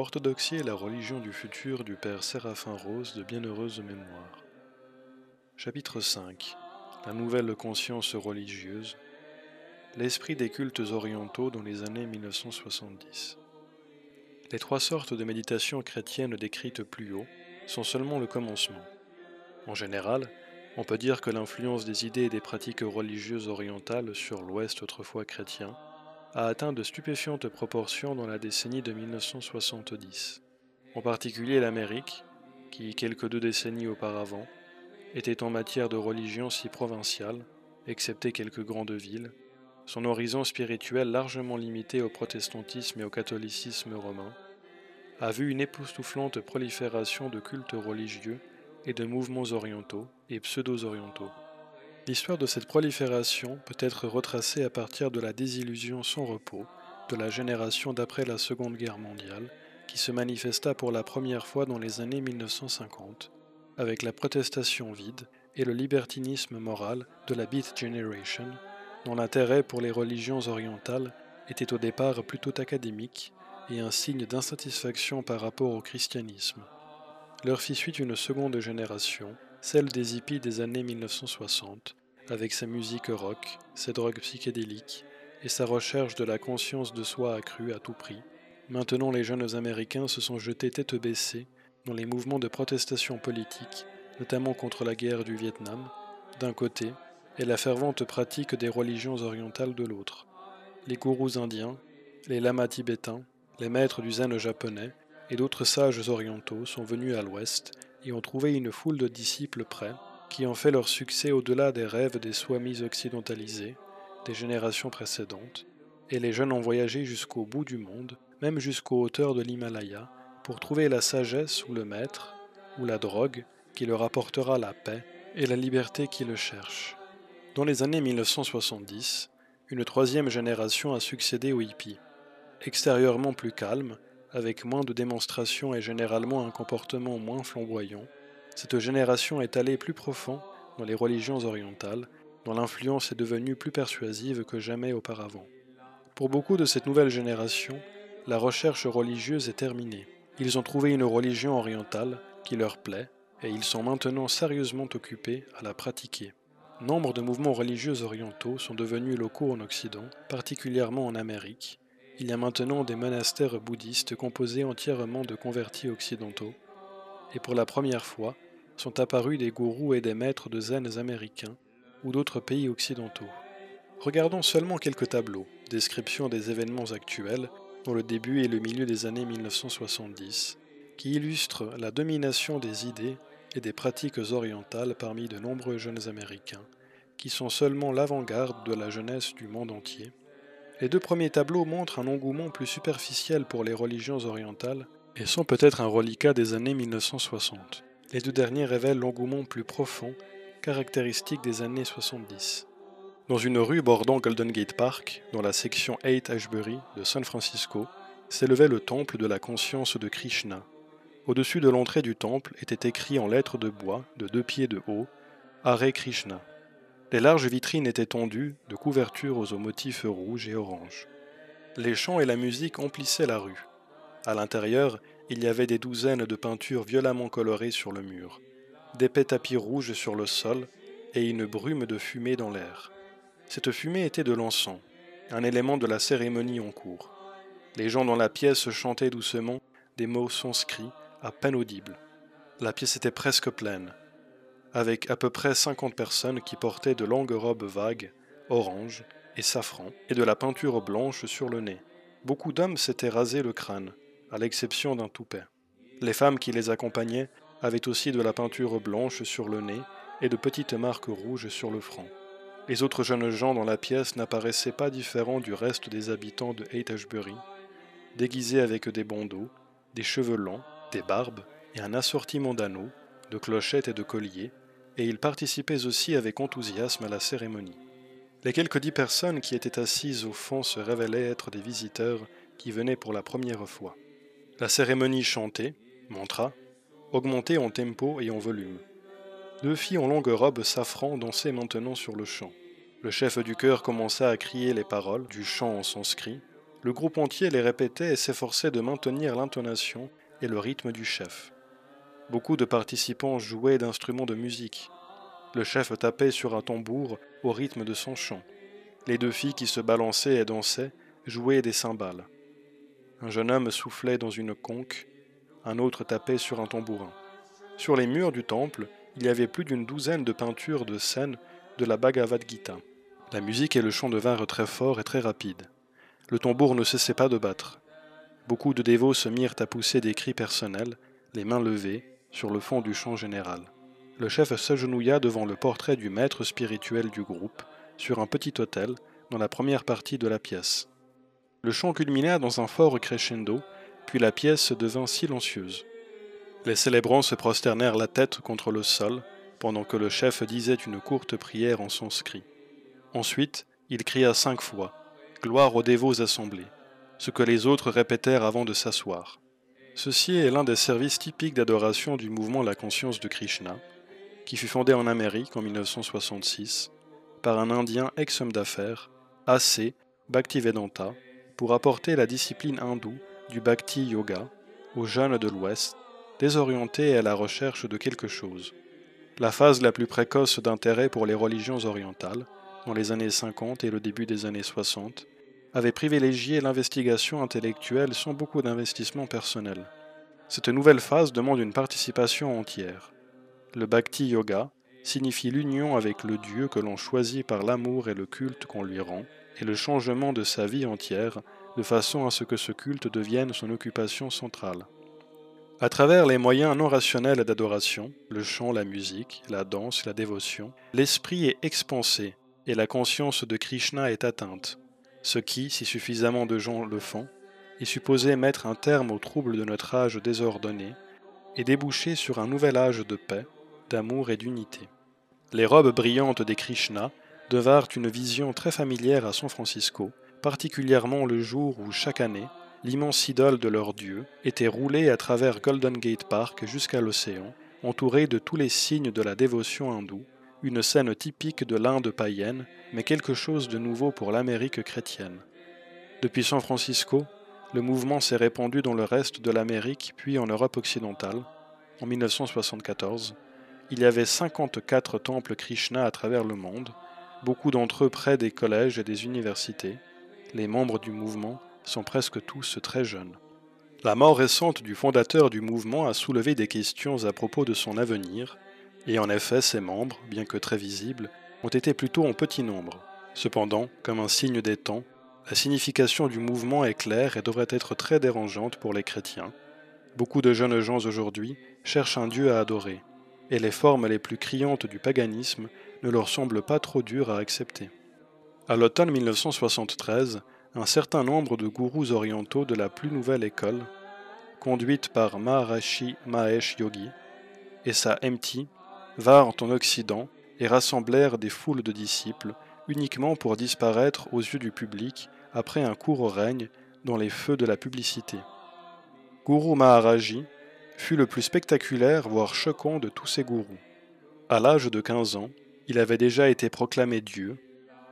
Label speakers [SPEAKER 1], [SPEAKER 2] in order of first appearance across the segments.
[SPEAKER 1] L'orthodoxie est la religion du futur du père Séraphin Rose de bienheureuse mémoire. Chapitre 5. La nouvelle conscience religieuse. L'esprit des cultes orientaux dans les années 1970. Les trois sortes de méditation chrétienne décrites plus haut sont seulement le commencement. En général, on peut dire que l'influence des idées et des pratiques religieuses orientales sur l'Ouest autrefois chrétien a atteint de stupéfiantes proportions dans la décennie de 1970. En particulier l'Amérique, qui, quelques 2 décennies auparavant, était en matière de religion si provinciale, excepté quelques grandes villes, son horizon spirituel largement limité au protestantisme et au catholicisme romain, a vu une époustouflante prolifération de cultes religieux et de mouvements orientaux et pseudo-orientaux. L'histoire de cette prolifération peut être retracée à partir de la désillusion sans repos de la génération d'après la Seconde Guerre mondiale, qui se manifesta pour la première fois dans les années 1950, avec la protestation vide et le libertinisme moral de la Beat Generation, dont l'intérêt pour les religions orientales était au départ plutôt académique et un signe d'insatisfaction par rapport au christianisme. Leur fit suite une seconde génération, celle des hippies des années 1960, avec sa musique rock, ses drogues psychédéliques et sa recherche de la conscience de soi accrue à tout prix. Maintenant, les jeunes Américains se sont jetés tête baissée dans les mouvements de protestation politique, notamment contre la guerre du Vietnam, d'un côté, et la fervente pratique des religions orientales de l'autre. Les gourous indiens, les lamas tibétains, les maîtres du zen japonais et d'autres sages orientaux sont venus à l'ouest et ont trouvé une foule de disciples prêts qui ont fait leur succès au-delà des rêves des swamis occidentalisés des générations précédentes, et les jeunes ont voyagé jusqu'au bout du monde, même jusqu'aux hauteurs de l'Himalaya, pour trouver la sagesse ou le maître, ou la drogue qui leur apportera la paix et la liberté qu'ils cherchent. Dans les années 1970, une troisième génération a succédé aux hippies. Extérieurement plus calme, avec moins de démonstrations et généralement un comportement moins flamboyant, cette génération est allée plus profond dans les religions orientales, dont l'influence est devenue plus persuasive que jamais auparavant. Pour beaucoup de cette nouvelle génération, la recherche religieuse est terminée. Ils ont trouvé une religion orientale qui leur plaît et ils sont maintenant sérieusement occupés à la pratiquer. Nombre de mouvements religieux orientaux sont devenus locaux en Occident, particulièrement en Amérique. Il y a maintenant des monastères bouddhistes composés entièrement de convertis occidentaux, et pour la première fois sont apparus des gourous et des maîtres de zen américains ou d'autres pays occidentaux. Regardons seulement quelques tableaux, description des événements actuels dans le début et le milieu des années 1970, qui illustrent la domination des idées et des pratiques orientales parmi de nombreux jeunes Américains, qui sont seulement l'avant-garde de la jeunesse du monde entier. Les deux premiers tableaux montrent un engouement plus superficiel pour les religions orientales et sont peut-être un reliquat des années 1960. Les deux derniers révèlent l'engouement plus profond, caractéristique des années 70. Dans une rue bordant Golden Gate Park, dans la section Haight-Ashbury de San Francisco, s'élevait le temple de la conscience de Krishna. Au-dessus de l'entrée du temple était écrit en lettres de bois de 2 pieds de haut « Hare Krishna ». Les larges vitrines étaient tendues de couvertures aux motifs rouges et oranges. Les chants et la musique emplissaient la rue. À l'intérieur, il y avait des douzaines de peintures violemment colorées sur le mur, d'épais tapis rouges sur le sol et une brume de fumée dans l'air. Cette fumée était de l'encens, un élément de la cérémonie en cours. Les gens dans la pièce chantaient doucement des mots sanscrits à peine audibles. La pièce était presque pleine, avec à peu près 50 personnes qui portaient de longues robes vagues, orange et safran, et de la peinture blanche sur le nez. Beaucoup d'hommes s'étaient rasé le crâne, à l'exception d'un toupet. Les femmes qui les accompagnaient avaient aussi de la peinture blanche sur le nez et de petites marques rouges sur le front. Les autres jeunes gens dans la pièce n'apparaissaient pas différents du reste des habitants de Haight-Ashbury, déguisés avec des bandeaux, des cheveux longs, des barbes et un assortiment d'anneaux, de clochettes et de colliers, et ils participaient aussi avec enthousiasme à la cérémonie. Les quelques 10 personnes qui étaient assises au fond se révélaient être des visiteurs qui venaient pour la première fois. La cérémonie chantait, mantra, augmentait en tempo et en volume. 2 filles en longue robe safran dansaient maintenant sur le chant. Le chef du chœur commença à crier les paroles du chant en sanskrit, Le groupe entier les répétait et s'efforçait de maintenir l'intonation et le rythme du chef. Beaucoup de participants jouaient d'instruments de musique. Le chef tapait sur un tambour au rythme de son chant. Les deux filles qui se balançaient et dansaient jouaient des cymbales. Un jeune homme soufflait dans une conque, un autre tapait sur un tambourin. Sur les murs du temple, il y avait plus d'une douzaine de peintures de scènes de la Bhagavad Gita. La musique et le chant devinrent très forts et très rapides. Le tambour ne cessait pas de battre. Beaucoup de dévots se mirent à pousser des cris personnels, les mains levées, sur le fond du chant général. Le chef s'agenouilla devant le portrait du maître spirituel du groupe, sur un petit autel, dans la première partie de la pièce. Le chant culmina dans un fort crescendo, puis la pièce devint silencieuse. Les célébrants se prosternèrent la tête contre le sol, pendant que le chef disait une courte prière en sanskrit. Ensuite, il cria 5 fois « Gloire aux dévots assemblés », ce que les autres répétèrent avant de s'asseoir. Ceci est l'un des services typiques d'adoration du mouvement La Conscience de Krishna, qui fut fondé en Amérique en 1966 par un Indien ex-homme d'affaires, A.C. Bhaktivedanta, pour apporter la discipline hindoue du Bhakti Yoga aux jeunes de l'Ouest, désorientés et à la recherche de quelque chose. La phase la plus précoce d'intérêt pour les religions orientales, dans les années 50 et le début des années 60, avait privilégié l'investigation intellectuelle sans beaucoup d'investissement personnel. Cette nouvelle phase demande une participation entière. Le Bhakti Yoga signifie l'union avec le Dieu que l'on choisit par l'amour et le culte qu'on lui rend, et le changement de sa vie entière, de façon à ce que ce culte devienne son occupation centrale. À travers les moyens non rationnels d'adoration, le chant, la musique, la danse, la dévotion, l'esprit est expansé et la conscience de Krishna est atteinte, ce qui, si suffisamment de gens le font, est supposé mettre un terme aux troubles de notre âge désordonné et déboucher sur un nouvel âge de paix, d'amour et d'unité. Les robes brillantes des Krishna devinrent une vision très familière à San Francisco, particulièrement le jour où, chaque année, l'immense idole de leur dieu était roulée à travers Golden Gate Park jusqu'à l'océan, entourée de tous les signes de la dévotion hindoue, une scène typique de l'Inde païenne, mais quelque chose de nouveau pour l'Amérique chrétienne. Depuis San Francisco, le mouvement s'est répandu dans le reste de l'Amérique puis en Europe occidentale. En 1974, il y avait 54 temples Krishna à travers le monde, beaucoup d'entre eux près des collèges et des universités. Les membres du mouvement sont presque tous très jeunes. La mort récente du fondateur du mouvement a soulevé des questions à propos de son avenir, et en effet ses membres, bien que très visibles, ont été plutôt en petit nombre. Cependant, comme un signe des temps, la signification du mouvement est claire et devrait être très dérangeante pour les chrétiens. Beaucoup de jeunes gens aujourd'hui cherchent un Dieu à adorer, et les formes les plus criantes du paganisme ne leur semblent pas trop dures à accepter. À l'automne 1973, un certain nombre de gourous orientaux de la plus nouvelle école, conduite par Maharishi Mahesh Yogi et sa MT, vinrent en Occident et rassemblèrent des foules de disciples uniquement pour disparaître aux yeux du public après un court règne dans les feux de la publicité. Guru Maharaji fut le plus spectaculaire, voire choquant de tous ces gourous. À l'âge de 15 ans, il avait déjà été proclamé Dieu.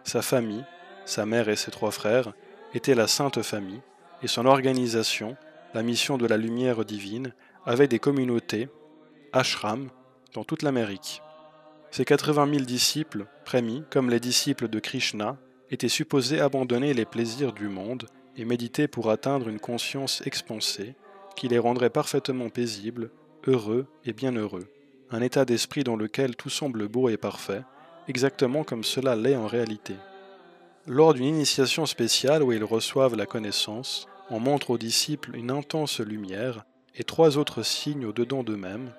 [SPEAKER 1] Sa famille, sa mère et ses 3 frères, étaient la Sainte Famille, et son organisation, la Mission de la Lumière Divine, avait des communautés, ashrams, dans toute l'Amérique. Ces 80 000 disciples, prémis, comme les disciples de Krishna, étaient supposés abandonner les plaisirs du monde et méditer pour atteindre une conscience expansée qui les rendrait parfaitement paisibles, heureux et bienheureux, un état d'esprit dans lequel tout semble beau et parfait, exactement comme cela l'est en réalité. Lors d'une initiation spéciale où ils reçoivent la connaissance, on montre aux disciples une intense lumière et 3 autres signes au-dedans d'eux-mêmes,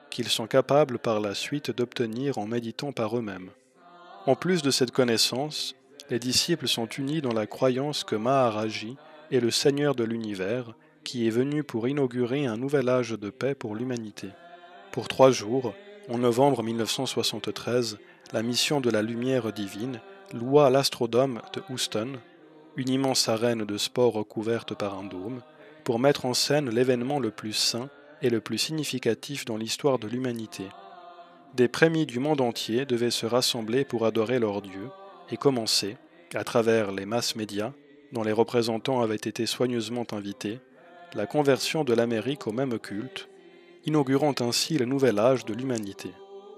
[SPEAKER 1] qu'ils sont capables par la suite d'obtenir en méditant par eux-mêmes. En plus de cette connaissance, les disciples sont unis dans la croyance que Maharaji est le Seigneur de l'univers, qui est venu pour inaugurer un nouvel âge de paix pour l'humanité. Pour 3 jours, en novembre 1973, la mission de la lumière divine loua l'Astrodome de Houston, une immense arène de sport recouverte par un dôme, pour mettre en scène l'événement le plus saint et le plus significatif dans l'histoire de l'humanité. Des prémis du monde entier devaient se rassembler pour adorer leur Dieu et commencer, à travers les masses médias, dont les représentants avaient été soigneusement invités, la conversion de l'Amérique au même culte, inaugurant ainsi le nouvel âge de l'humanité.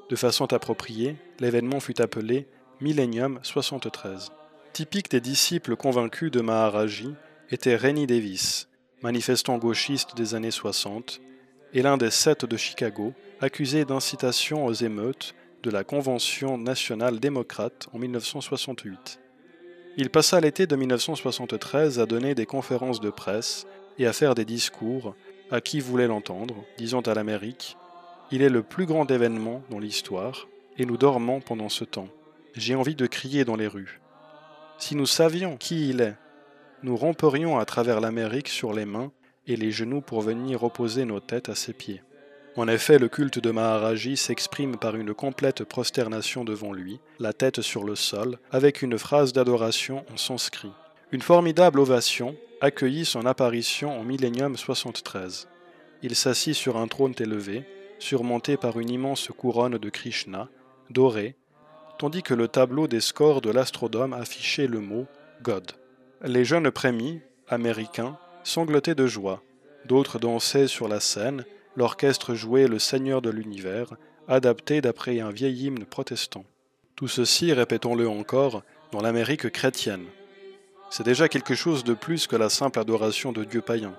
[SPEAKER 1] De façon appropriée, l'événement fut appelé Millennium 73. Typique des disciples convaincus de Maharaji était Rennie Davis, manifestant gauchiste des années 60, et l'un des 7 de Chicago, accusé d'incitation aux émeutes de la Convention nationale démocrate en 1968. Il passa l'été de 1973 à donner des conférences de presse et à faire des discours à qui voulait l'entendre, disant à l'Amérique « Il est le plus grand événement dans l'histoire, et nous dormons pendant ce temps. J'ai envie de crier dans les rues. Si nous savions qui il est, nous romperions à travers l'Amérique sur les mains et les genoux pour venir opposer nos têtes à ses pieds. » En effet, le culte de Maharaji s'exprime par une complète prosternation devant lui, la tête sur le sol, avec une phrase d'adoration en sanskrit. Une formidable ovation accueillit son apparition en Millennium 73. Il s'assit sur un trône élevé, surmonté par une immense couronne de Krishna, dorée, tandis que le tableau des scores de l'astrodome affichait le mot « God ». Les jeunes prémis, américains, sanglotaient de joie. D'autres dansaient sur la scène, l'orchestre jouait le Seigneur de l'univers, adapté d'après un vieil hymne protestant. Tout ceci, répétons-le encore, dans l'Amérique chrétienne. C'est déjà quelque chose de plus que la simple adoration de dieux païens.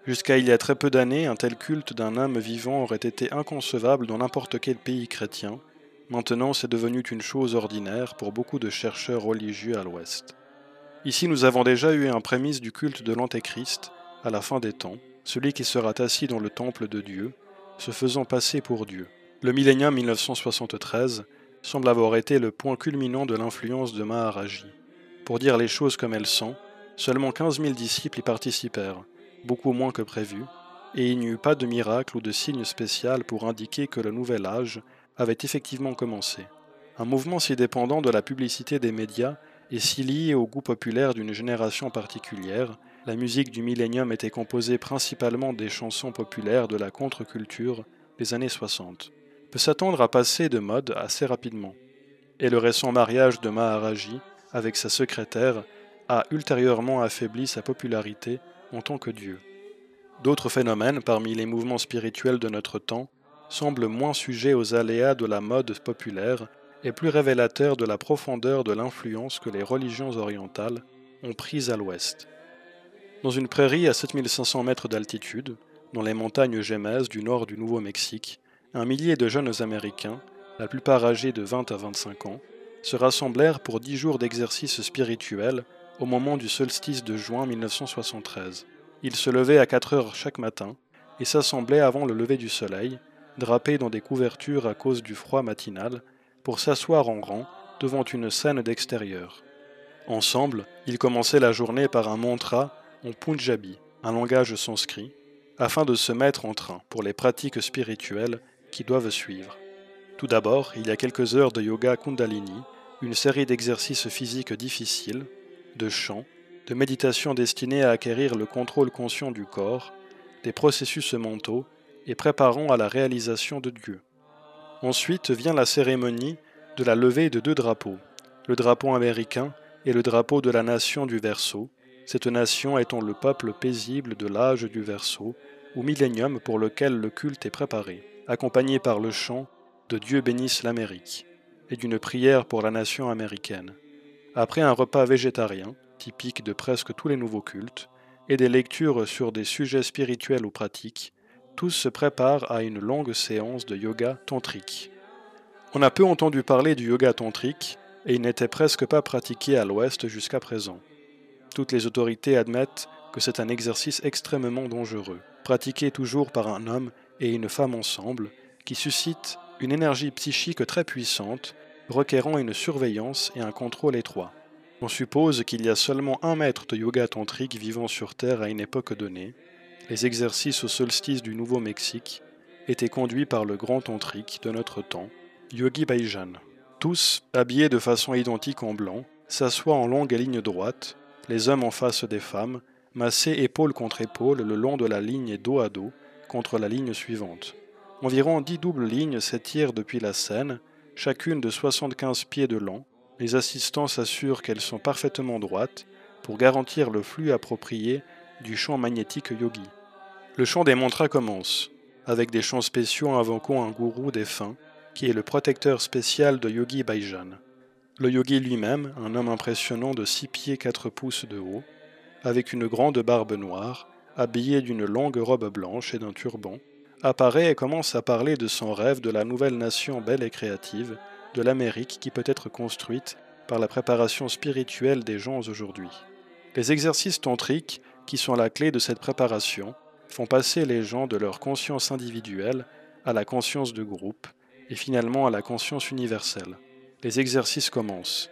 [SPEAKER 1] Jusqu'à il y a très peu d'années, un tel culte d'un âme vivant aurait été inconcevable dans n'importe quel pays chrétien. Maintenant, c'est devenu une chose ordinaire pour beaucoup de chercheurs religieux à l'Ouest. Ici, nous avons déjà eu un prémisse du culte de l'Antéchrist, à la fin des temps, celui qui sera assis dans le temple de Dieu, se faisant passer pour Dieu. Le millénium 1973 semble avoir été le point culminant de l'influence de Maharaji. Pour dire les choses comme elles sont, seulement 15 000 disciples y participèrent, beaucoup moins que prévu, et il n'y eut pas de miracle ou de signe spécial pour indiquer que le nouvel âge avait effectivement commencé. Un mouvement si dépendant de la publicité des médias et si lié au goût populaire d'une génération particulière, la musique du millénium était composée principalement des chansons populaires de la contre-culture des années 60, peut s'attendre à passer de mode assez rapidement. Et le récent mariage de Maharaji avec sa secrétaire a ultérieurement affaibli sa popularité en tant que Dieu. D'autres phénomènes parmi les mouvements spirituels de notre temps semblent moins sujets aux aléas de la mode populaire et plus révélateurs de la profondeur de l'influence que les religions orientales ont prise à l'ouest. Dans une prairie à 7500 mètres d'altitude, dans les montagnes Jemez du nord du Nouveau-Mexique, un millier de jeunes Américains, la plupart âgés de 20 à 25 ans, se rassemblèrent pour 10 jours d'exercice spirituel au moment du solstice de juin 1973. Ils se levaient à 4 heures chaque matin et s'assemblaient avant le lever du soleil, drapés dans des couvertures à cause du froid matinal, pour s'asseoir en rang devant une scène d'extérieur. Ensemble, ils commençaient la journée par un mantra en punjabi, un langage sanskrit, afin de se mettre en train pour les pratiques spirituelles qui doivent suivre. Tout d'abord, il y a quelques heures de yoga kundalini, une série d'exercices physiques difficiles, de chant, de méditation destinée à acquérir le contrôle conscient du corps, des processus mentaux et préparant à la réalisation de Dieu. Ensuite vient la cérémonie de la levée de 2 drapeaux, le drapeau américain et le drapeau de la nation du Verseau, cette nation étant le peuple paisible de l'âge du Verseau, ou millénium pour lequel le culte est préparé, accompagné par le chant de Dieu bénisse l'Amérique et d'une prière pour la nation américaine. Après un repas végétarien, typique de presque tous les nouveaux cultes, et des lectures sur des sujets spirituels ou pratiques, tous se préparent à une longue séance de yoga tantrique. On a peu entendu parler du yoga tantrique, et il n'était presque pas pratiqué à l'Ouest jusqu'à présent. Toutes les autorités admettent que c'est un exercice extrêmement dangereux, pratiqué toujours par un homme et une femme ensemble, qui suscite une énergie psychique très puissante, requérant une surveillance et un contrôle étroit. On suppose qu'il y a seulement un maître de yoga tantrique vivant sur Terre à une époque donnée. Les exercices au solstice du Nouveau-Mexique étaient conduits par le grand tantrique de notre temps, Yogi Bhajan. Tous, habillés de façon identique en blanc, s'assoient en longue ligne droite, les hommes en face des femmes, massés épaule contre épaule le long de la ligne dos à dos contre la ligne suivante. Environ 10 doubles lignes s'étirent depuis la scène, chacune de 75 pieds de long. Les assistants s'assurent qu'elles sont parfaitement droites, pour garantir le flux approprié du champ magnétique yogi. Le chant des mantras commence, avec des chants spéciaux invoquant un gourou défunt, qui est le protecteur spécial de Yogi Bhajan. Le yogi lui-même, un homme impressionnant de 6 pieds 4 pouces de haut, avec une grande barbe noire, habillé d'une longue robe blanche et d'un turban, apparaît et commence à parler de son rêve de la nouvelle nation belle et créative, de l'Amérique qui peut être construite par la préparation spirituelle des gens aujourd'hui. Les exercices tantriques, qui sont la clé de cette préparation, font passer les gens de leur conscience individuelle à la conscience de groupe, et finalement à la conscience universelle. Les exercices commencent.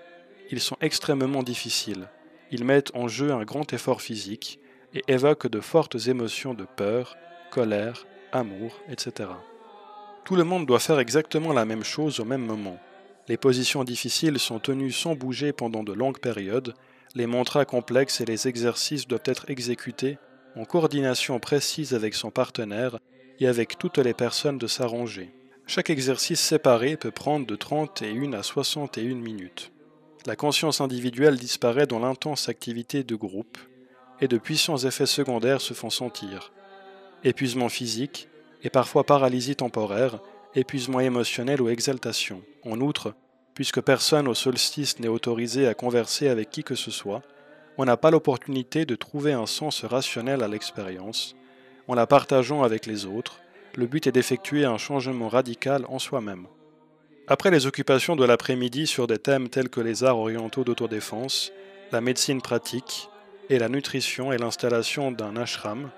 [SPEAKER 1] Ils sont extrêmement difficiles. Ils mettent en jeu un grand effort physique et évoquent de fortes émotions de peur, colère, amour, etc. Tout le monde doit faire exactement la même chose au même moment. Les positions difficiles sont tenues sans bouger pendant de longues périodes, les mantras complexes et les exercices doivent être exécutés en coordination précise avec son partenaire et avec toutes les personnes de sa rangée. Chaque exercice séparé peut prendre de 31 à 61 minutes. La conscience individuelle disparaît dans l'intense activité de groupe et de puissants effets secondaires se font sentir. Épuisement physique et parfois paralysie temporaire, épuisement émotionnel ou exaltation. En outre, puisque personne au solstice n'est autorisé à converser avec qui que ce soit, on n'a pas l'opportunité de trouver un sens rationnel à l'expérience. En la partageant avec les autres, le but est d'effectuer un changement radical en soi-même. Après les occupations de l'après-midi sur des thèmes tels que les arts orientaux d'autodéfense, la médecine pratique et la nutrition et l'installation d'un ashram,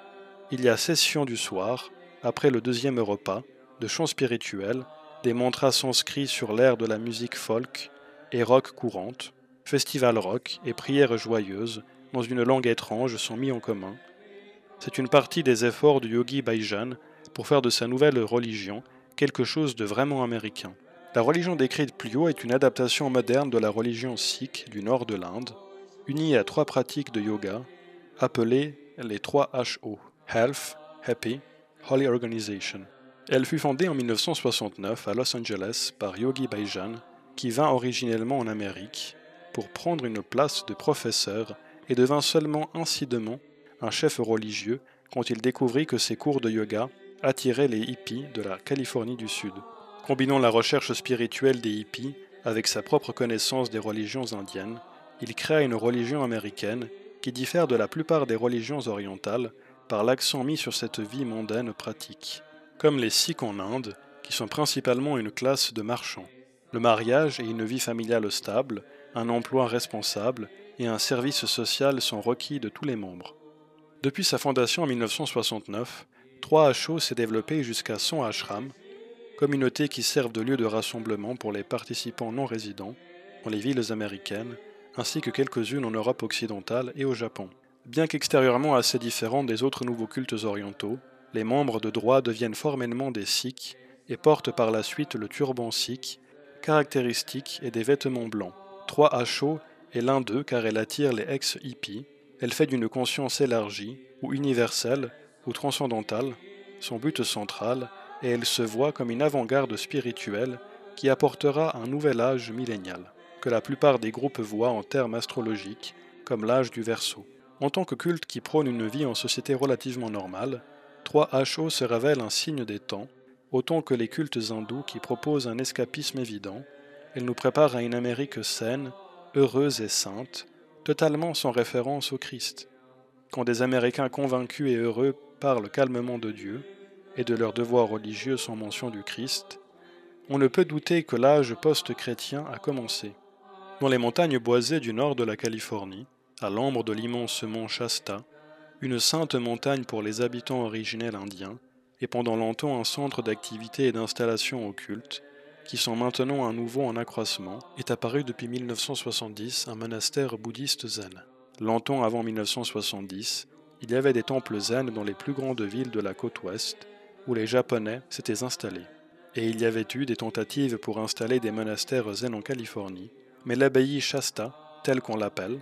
[SPEAKER 1] il y a session du soir, après le deuxième repas, de chants spirituels, des mantras sanscrits sur l'air de la musique folk et rock courante, festival rock et prières joyeuses dans une langue étrange sont mis en commun. C'est une partie des efforts du yogi Bhajan pour faire de sa nouvelle religion quelque chose de vraiment américain. La religion décrite plus haut est une adaptation moderne de la religion sikh du nord de l'Inde, unie à 3 pratiques de yoga, appelées les 3 HO, Health, Happy, Holy Organization. Elle fut fondée en 1969 à Los Angeles par Yogi Bhajan, qui vint originellement en Amérique, pour prendre une place de professeur et devint seulement incidemment un chef religieux quand il découvrit que ses cours de yoga attiraient les hippies de la Californie du Sud. Combinant la recherche spirituelle des hippies avec sa propre connaissance des religions indiennes, il créa une religion américaine qui diffère de la plupart des religions orientales par l'accent mis sur cette vie mondaine pratique. Comme les Sikhs en Inde, qui sont principalement une classe de marchands. Le mariage et une vie familiale stable, un emploi responsable et un service social sont requis de tous les membres. Depuis sa fondation en 1969, 3HO s'est développé jusqu'à 100 ashrams, communautés qui servent de lieu de rassemblement pour les participants non résidents dans les villes américaines, ainsi que quelques-unes en Europe occidentale et au Japon. Bien qu'extérieurement assez différents des autres nouveaux cultes orientaux, les membres de droit deviennent formellement des Sikhs et portent par la suite le turban sikh, caractéristique et des vêtements blancs. 3HO est l'un d'eux car elle attire les ex-hippies, elle fait d'une conscience élargie, ou universelle, ou transcendantale, son but central, et elle se voit comme une avant-garde spirituelle qui apportera un nouvel âge millénial, que la plupart des groupes voient en termes astrologiques comme l'âge du Verseau. En tant que culte qui prône une vie en société relativement normale, 3HO se révèle un signe des temps, autant que les cultes hindous qui proposent un escapisme évident. Elle nous prépare à une Amérique saine, heureuse et sainte, totalement sans référence au Christ. Quand des Américains convaincus et heureux parlent calmement de Dieu et de leurs devoirs religieux sans mention du Christ, on ne peut douter que l'âge post-chrétien a commencé. Dans les montagnes boisées du nord de la Californie, à l'ombre de l'immense mont Shasta, une sainte montagne pour les habitants originels indiens, et pendant longtemps un centre d'activité et d'installation occulte, qui sont maintenant à nouveau en accroissement, est apparu depuis 1970 un monastère bouddhiste zen. Longtemps avant 1970, il y avait des temples zen dans les plus grandes villes de la côte ouest, où les Japonais s'étaient installés. Et il y avait eu des tentatives pour installer des monastères zen en Californie, mais l'abbaye Shasta, telle qu'on l'appelle,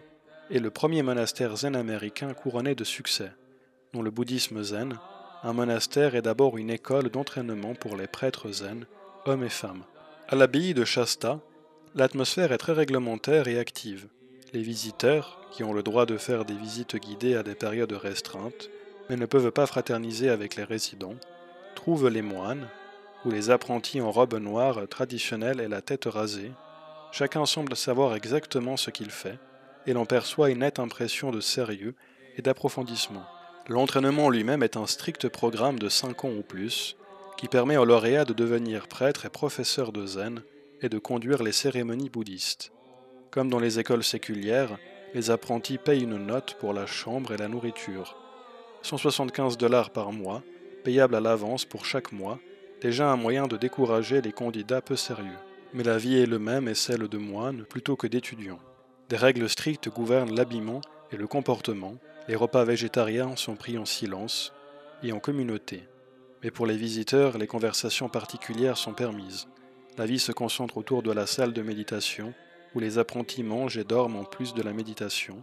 [SPEAKER 1] est le premier monastère zen américain couronné de succès. Dans le bouddhisme zen, un monastère est d'abord une école d'entraînement pour les prêtres zen, hommes et femmes. À l'abbaye de Shasta, l'atmosphère est très réglementaire et active. Les visiteurs, qui ont le droit de faire des visites guidées à des périodes restreintes, mais ne peuvent pas fraterniser avec les résidents, trouvent les moines, ou les apprentis en robe noire traditionnelle et la tête rasée. Chacun semble savoir exactement ce qu'il fait, et l'on perçoit une nette impression de sérieux et d'approfondissement. L'entraînement lui-même est un strict programme de 5 ans ou plus, qui permet aux lauréats de devenir prêtres et professeurs de zen et de conduire les cérémonies bouddhistes. Comme dans les écoles séculières, les apprentis payent une note pour la chambre et la nourriture. 175 $ par mois, payable à l'avance pour chaque mois, déjà un moyen de décourager les candidats peu sérieux. Mais la vie est le même et celle de moines plutôt que d'étudiants. Des règles strictes gouvernent l'habillement et le comportement. Les repas végétariens sont pris en silence et en communauté. Mais pour les visiteurs, les conversations particulières sont permises. La vie se concentre autour de la salle de méditation, où les apprentis mangent et dorment en plus de la méditation,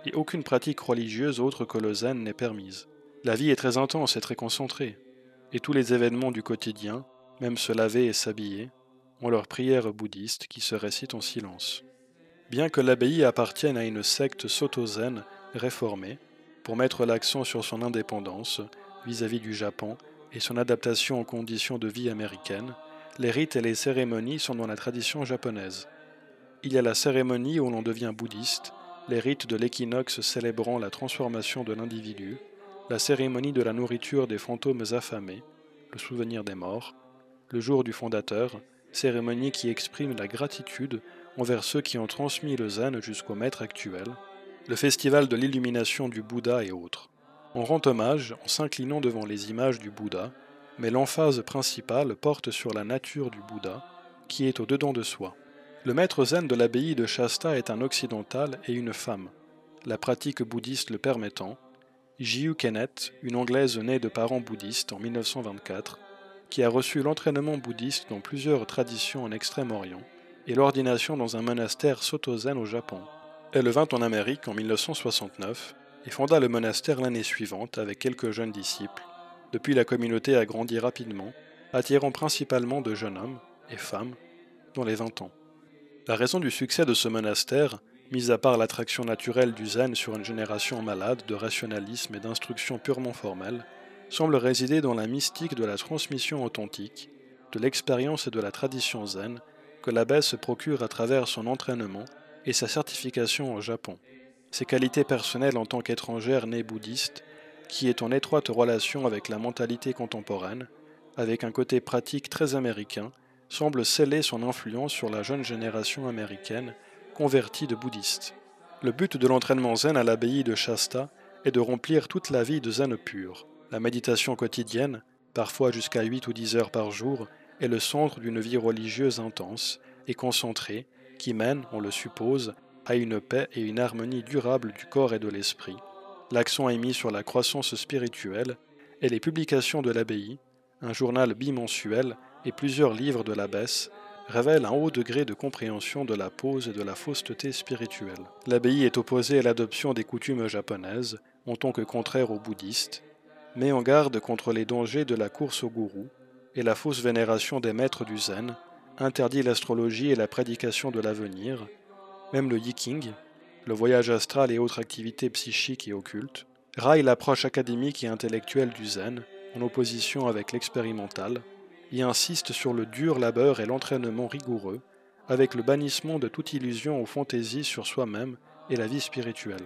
[SPEAKER 1] et aucune pratique religieuse autre que le zen n'est permise. La vie est très intense et très concentrée, et tous les événements du quotidien, même se laver et s'habiller, ont leur prière bouddhiste qui se récite en silence. Bien que l'abbaye appartienne à une secte soto-zen réformée, pour mettre l'accent sur son indépendance vis-à-vis du Japon et son adaptation aux conditions de vie américaines, les rites et les cérémonies sont dans la tradition japonaise. Il y a la cérémonie où l'on devient bouddhiste, les rites de l'équinoxe célébrant la transformation de l'individu, la cérémonie de la nourriture des fantômes affamés, le souvenir des morts, le jour du fondateur, cérémonie qui exprime la gratitude envers ceux qui ont transmis le zen jusqu'au maître actuel, le festival de l'illumination du Bouddha et autres. On rend hommage en s'inclinant devant les images du Bouddha, mais l'emphase principale porte sur la nature du Bouddha, qui est au-dedans de soi. Le maître zen de l'abbaye de Shasta est un occidental et une femme, la pratique bouddhiste le permettant, Jiu Kennet, une Anglaise née de parents bouddhistes en 1924, qui a reçu l'entraînement bouddhiste dans plusieurs traditions en Extrême-Orient, et l'ordination dans un monastère soto-zen au Japon. Elle vint en Amérique en 1969 et fonda le monastère l'année suivante avec quelques jeunes disciples. Depuis, la communauté a grandi rapidement, attirant principalement de jeunes hommes et femmes dans les 20 ans. La raison du succès de ce monastère, mis à part l'attraction naturelle du zen sur une génération malade de rationalisme et d'instruction purement formelle, semble résider dans la mystique de la transmission authentique, de l'expérience et de la tradition zen que l'abbesse se procure à travers son entraînement et sa certification au Japon. Ses qualités personnelles en tant qu'étrangère née bouddhiste, qui est en étroite relation avec la mentalité contemporaine, avec un côté pratique très américain, semble sceller son influence sur la jeune génération américaine convertie de bouddhistes. Le but de l'entraînement zen à l'abbaye de Shasta est de remplir toute la vie de zen pur. La méditation quotidienne, parfois jusqu'à 8 ou 10 heures par jour, est le centre d'une vie religieuse intense et concentrée qui mène, on le suppose, à une paix et une harmonie durable du corps et de l'esprit. L'accent est mis sur la croissance spirituelle et les publications de l'abbaye, un journal bimensuel et plusieurs livres de l'abbesse révèlent un haut degré de compréhension de la pose et de la fausseté spirituelle. L'abbaye est opposée à l'adoption des coutumes japonaises en tant que contraire aux bouddhistes, met en garde contre les dangers de la course au gourou et la fausse vénération des maîtres du zen, interdit l'astrologie et la prédication de l'avenir, même le yiking, le voyage astral et autres activités psychiques et occultes, raille l'approche académique et intellectuelle du zen, en opposition avec l'expérimental, et insiste sur le dur labeur et l'entraînement rigoureux, avec le bannissement de toute illusion aux fantaisies sur soi-même et la vie spirituelle.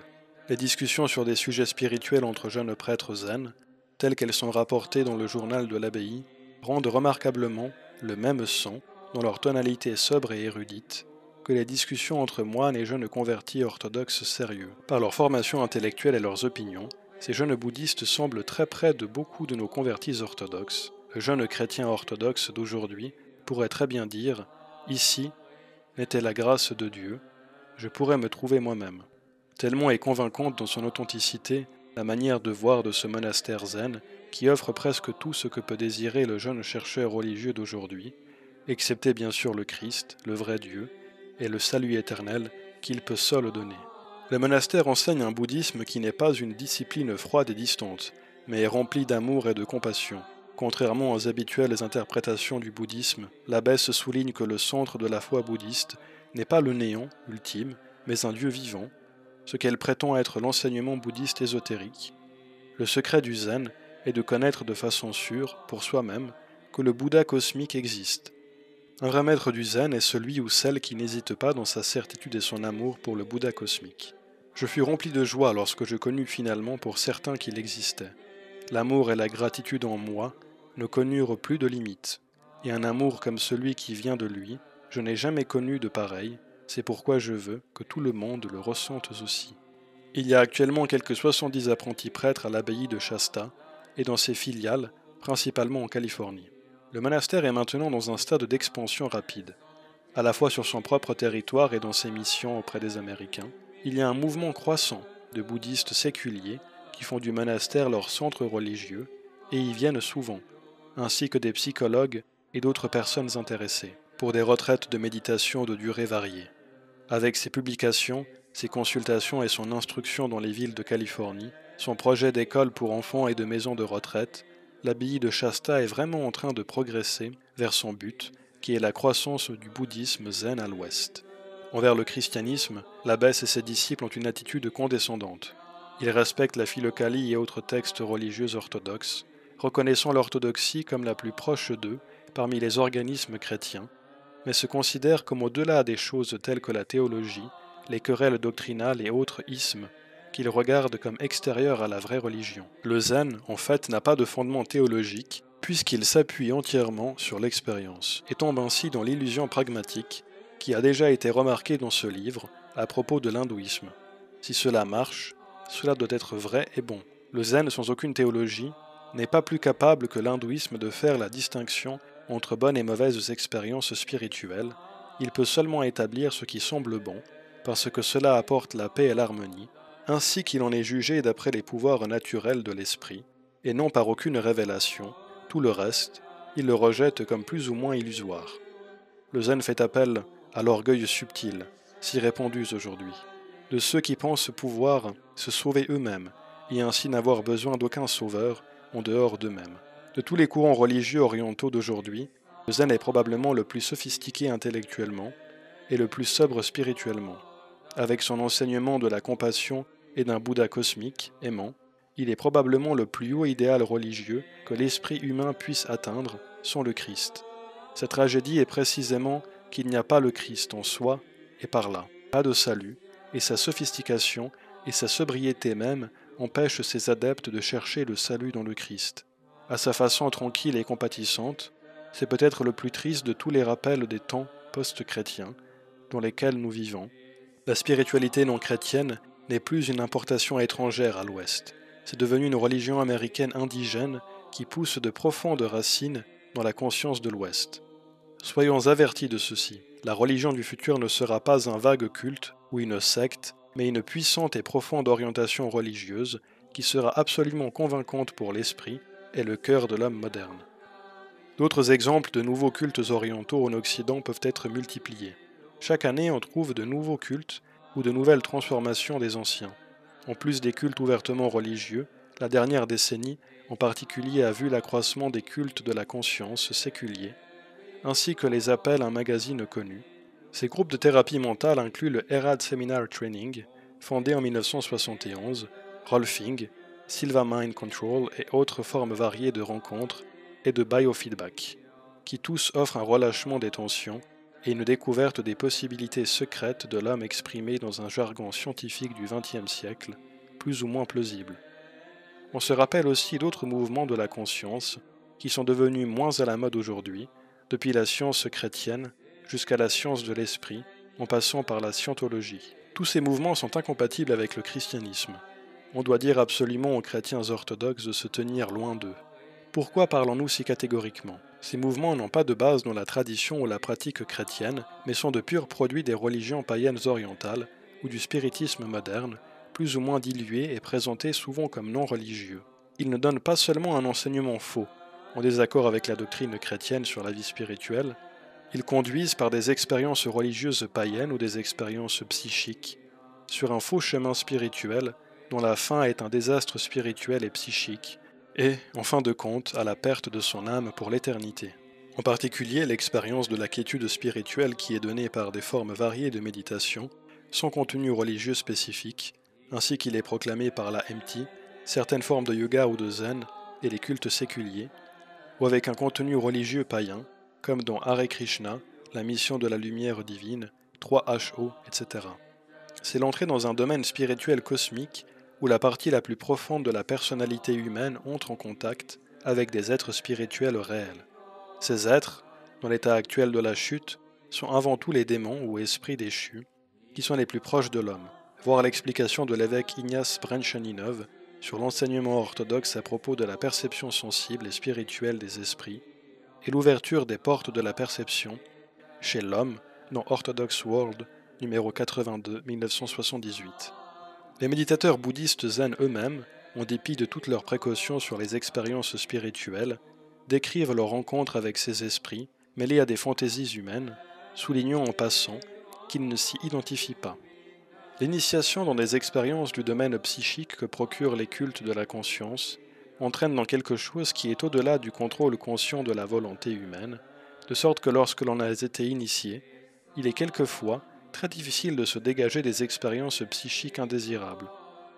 [SPEAKER 1] Les discussions sur des sujets spirituels entre jeunes prêtres zen, telles qu'elles sont rapportées dans le journal de l'abbaye, rendent remarquablement le même son, dans leur tonalité sobre et érudite, que les discussions entre moines et jeunes convertis orthodoxes sérieux. Par leur formation intellectuelle et leurs opinions, ces jeunes bouddhistes semblent très près de beaucoup de nos convertis orthodoxes. Le jeune chrétien orthodoxe d'aujourd'hui pourrait très bien dire « Ici n'était la grâce de Dieu, je pourrais me trouver moi-même ». Tellement est convaincante dans son authenticité la manière de voir de ce monastère zen qui offre presque tout ce que peut désirer le jeune chercheur religieux d'aujourd'hui, excepté bien sûr le Christ, le vrai Dieu, et le salut éternel qu'il peut seul donner. Le monastère enseigne un bouddhisme qui n'est pas une discipline froide et distante, mais est rempli d'amour et de compassion. Contrairement aux habituelles interprétations du bouddhisme, l'abbesse souligne que le centre de la foi bouddhiste n'est pas le néant ultime, mais un Dieu vivant, ce qu'elle prétend être l'enseignement bouddhiste ésotérique. Le secret du zen est de connaître de façon sûre, pour soi-même, que le Bouddha cosmique existe. Un vrai maître du zen est celui ou celle qui n'hésite pas dans sa certitude et son amour pour le Bouddha cosmique. Je fus rempli de joie lorsque je connus finalement pour certains qu'il existait. L'amour et la gratitude en moi ne connurent plus de limites, et un amour comme celui qui vient de lui, je n'ai jamais connu de pareil, c'est pourquoi je veux que tout le monde le ressente aussi. Il y a actuellement quelques 70 apprentis prêtres à l'abbaye de Shasta et dans ses filiales, principalement en Californie. Le monastère est maintenant dans un stade d'expansion rapide. À la fois sur son propre territoire et dans ses missions auprès des Américains, il y a un mouvement croissant de bouddhistes séculiers qui font du monastère leur centre religieux et y viennent souvent, ainsi que des psychologues et d'autres personnes intéressées, pour des retraites de méditation de durée variée. Avec ses publications, ses consultations et son instruction dans les villes de Californie, son projet d'école pour enfants et de maison de retraite, l'abbaye de Shasta est vraiment en train de progresser vers son but, qui est la croissance du bouddhisme zen à l'ouest. Envers le christianisme, l'abbesse et ses disciples ont une attitude condescendante. Ils respectent la philokalie et autres textes religieux orthodoxes, reconnaissant l'orthodoxie comme la plus proche d'eux parmi les organismes chrétiens, mais se considèrent comme au-delà des choses telles que la théologie, les querelles doctrinales et autres ismes, qu'ils regardent comme extérieurs à la vraie religion. Le zen, en fait, n'a pas de fondement théologique, puisqu'il s'appuie entièrement sur l'expérience, et tombe ainsi dans l'illusion pragmatique qui a déjà été remarquée dans ce livre à propos de l'hindouisme. Si cela marche, cela doit être vrai et bon. Le zen, sans aucune théologie, n'est pas plus capable que l'hindouisme de faire la distinction entre bonnes et mauvaises expériences spirituelles. Il peut seulement établir ce qui semble bon, parce que cela apporte la paix et l'harmonie, ainsi qu'il en est jugé d'après les pouvoirs naturels de l'esprit, et non par aucune révélation. Tout le reste, il le rejette comme plus ou moins illusoire. Le zen fait appel à l'orgueil subtil, si répandu aujourd'hui, de ceux qui pensent pouvoir se sauver eux-mêmes, et ainsi n'avoir besoin d'aucun sauveur en dehors d'eux-mêmes. De tous les courants religieux orientaux d'aujourd'hui, le zen est probablement le plus sophistiqué intellectuellement et le plus sobre spirituellement. Avec son enseignement de la compassion et d'un Bouddha cosmique, aimant, il est probablement le plus haut idéal religieux que l'esprit humain puisse atteindre sans le Christ. Sa tragédie est précisément qu'il n'y a pas le Christ en soi et par là, pas de salut, et sa sophistication et sa sobriété même empêchent ses adeptes de chercher le salut dans le Christ. À sa façon tranquille et compatissante, c'est peut-être le plus triste de tous les rappels des temps post-chrétiens dans lesquels nous vivons. La spiritualité non chrétienne n'est plus une importation étrangère à l'Ouest. C'est devenu une religion américaine indigène qui pousse de profondes racines dans la conscience de l'Ouest. Soyons avertis de ceci. La religion du futur ne sera pas un vague culte ou une secte, mais une puissante et profonde orientation religieuse qui sera absolument convaincante pour l'esprit et le cœur de l'homme moderne. D'autres exemples de nouveaux cultes orientaux en Occident peuvent être multipliés. Chaque année, on trouve de nouveaux cultes ou de nouvelles transformations des anciens. En plus des cultes ouvertement religieux, la dernière décennie en particulier a vu l'accroissement des cultes de la conscience séculiers, ainsi que les appels à un magazine connu. Ces groupes de thérapie mentale incluent le Herald Seminar Training, fondé en 1971, Rolfing, Silva Mind Control et autres formes variées de rencontres et de biofeedback, qui tous offrent un relâchement des tensions et une découverte des possibilités secrètes de l'homme exprimées dans un jargon scientifique du XXe siècle, plus ou moins plausible. On se rappelle aussi d'autres mouvements de la conscience qui sont devenus moins à la mode aujourd'hui, depuis la science chrétienne jusqu'à la science de l'esprit, en passant par la scientologie. Tous ces mouvements sont incompatibles avec le christianisme. On doit dire absolument aux chrétiens orthodoxes de se tenir loin d'eux. Pourquoi parlons-nous si catégoriquement ? Ces mouvements n'ont pas de base dans la tradition ou la pratique chrétienne, mais sont de purs produits des religions païennes orientales ou du spiritisme moderne, plus ou moins dilués et présentés souvent comme non religieux. Ils ne donnent pas seulement un enseignement faux, en désaccord avec la doctrine chrétienne sur la vie spirituelle, ils conduisent par des expériences religieuses païennes ou des expériences psychiques sur un faux chemin spirituel dont la fin est un désastre spirituel et psychique, et, en fin de compte, à la perte de son âme pour l'éternité. En particulier, l'expérience de la quiétude spirituelle qui est donnée par des formes variées de méditation, sans contenu religieux spécifique, ainsi qu'il est proclamé par la MT, certaines formes de yoga ou de zen et les cultes séculiers, ou avec un contenu religieux païen, comme dans Hare Krishna, la mission de la lumière divine, 3HO, etc. C'est l'entrée dans un domaine spirituel cosmique où la partie la plus profonde de la personnalité humaine entre en contact avec des êtres spirituels réels. Ces êtres, dans l'état actuel de la chute, sont avant tout les démons ou esprits déchus, qui sont les plus proches de l'homme. Voir l'explication de l'évêque Ignace Brentchaninov sur l'enseignement orthodoxe à propos de la perception sensible et spirituelle des esprits et l'ouverture des portes de la perception chez l'homme dans Orthodox World numéro 82 1978. Les méditateurs bouddhistes zen eux-mêmes, en dépit de toutes leurs précautions sur les expériences spirituelles, décrivent leur rencontre avec ces esprits mêlés à des fantaisies humaines, soulignant en passant qu'ils ne s'y identifient pas. L'initiation dans des expériences du domaine psychique que procurent les cultes de la conscience entraîne dans quelque chose qui est au-delà du contrôle conscient de la volonté humaine, de sorte que lorsque l'on a été initié, il est quelquefois très difficile de se dégager des expériences psychiques indésirables.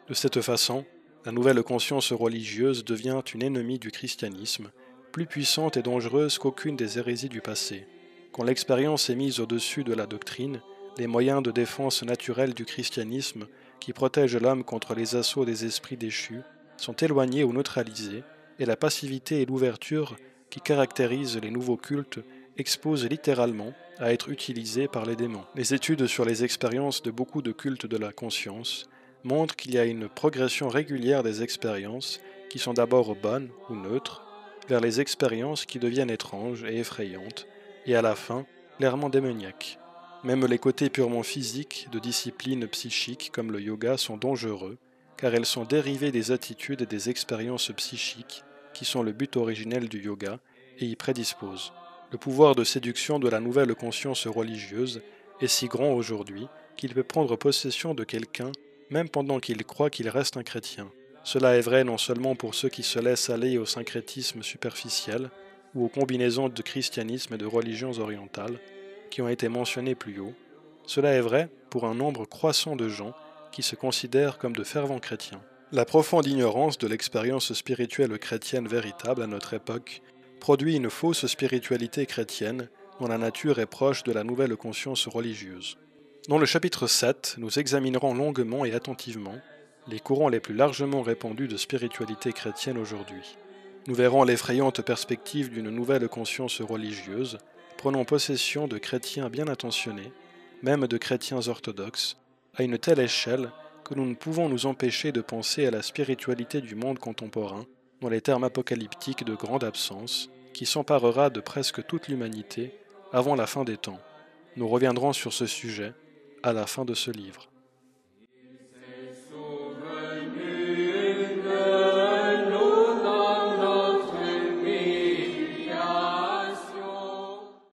[SPEAKER 1] De cette façon, la nouvelle conscience religieuse devient une ennemie du christianisme, plus puissante et dangereuse qu'aucune des hérésies du passé. Quand l'expérience est mise au-dessus de la doctrine, les moyens de défense naturelle du christianisme, qui protègent l'homme contre les assauts des esprits déchus, sont éloignés ou neutralisés, et la passivité et l'ouverture qui caractérisent les nouveaux cultes exposent littéralement à être utilisés par les démons. Les études sur les expériences de beaucoup de cultes de la conscience montrent qu'il y a une progression régulière des expériences qui sont d'abord bonnes ou neutres, vers les expériences qui deviennent étranges et effrayantes, et à la fin, clairement démoniaques. Même les côtés purement physiques de disciplines psychiques comme le yoga sont dangereux, car elles sont dérivées des attitudes et des expériences psychiques qui sont le but originel du yoga et y prédisposent. Le pouvoir de séduction de la nouvelle conscience religieuse est si grand aujourd'hui qu'il peut prendre possession de quelqu'un même pendant qu'il croit qu'il reste un chrétien. Cela est vrai non seulement pour ceux qui se laissent aller au syncrétisme superficiel ou aux combinaisons de christianisme et de religions orientales qui ont été mentionnés plus haut, cela est vrai pour un nombre croissant de gens qui se considèrent comme de fervents chrétiens. La profonde ignorance de l'expérience spirituelle chrétienne véritable à notre époque produit une fausse spiritualité chrétienne dont la nature est proche de la nouvelle conscience religieuse. Dans le chapitre 7, nous examinerons longuement et attentivement les courants les plus largement répandus de spiritualité chrétienne aujourd'hui. Nous verrons l'effrayante perspective d'une nouvelle conscience religieuse prenant possession de chrétiens bien intentionnés, même de chrétiens orthodoxes, à une telle échelle que nous ne pouvons nous empêcher de penser à la spiritualité du monde contemporain dans les termes apocalyptiques de grande absence qui s'emparera de presque toute l'humanité avant la fin des temps. Nous reviendrons sur ce sujet à la fin de ce livre.